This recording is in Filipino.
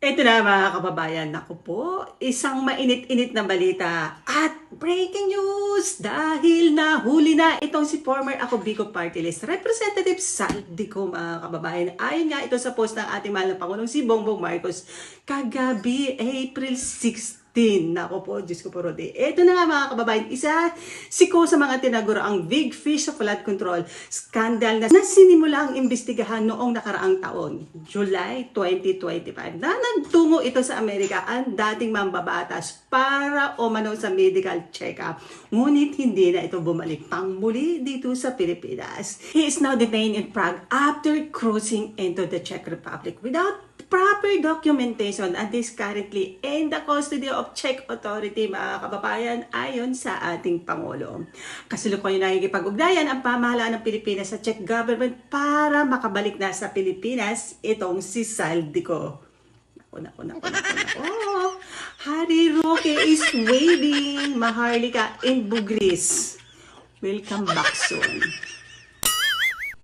Ito na mga kababayan, naku po, isang mainit-init na balita at breaking news dahil nahuli na itong si former Ako Bicol Party List Representative Saldico mga kababayan. Ayon nga ito sa post ng ating mahal na Pangulong si Bongbong Marcos kagabi April 16. Nako po, Diyos ko po Rode. Ito na nga mga kababayan, isa siko sa mga tinaguro ang big fish sa flood control scandal na sinimula ang imbestigahan noong nakaraang taon, July 2025, na nagtungo ito sa Amerika ang dating mambabatas para umano sa medical check-up. Ngunit hindi na ito bumalik pang muli dito sa Pilipinas. He is now detained in Prague after cruising into the Czech Republic without proper documentation and is currently in the custody of Czech authority mga kababayan ayon sa ating Pangulo. Kasalukuyan nakikipag-ugnayan ang pamahalaan ng Pilipinas sa Czech government para makabalik na sa Pilipinas itong si Saldico. Naku. Hari Roque is waving. Maharlika in Bugris. Welcome back soon.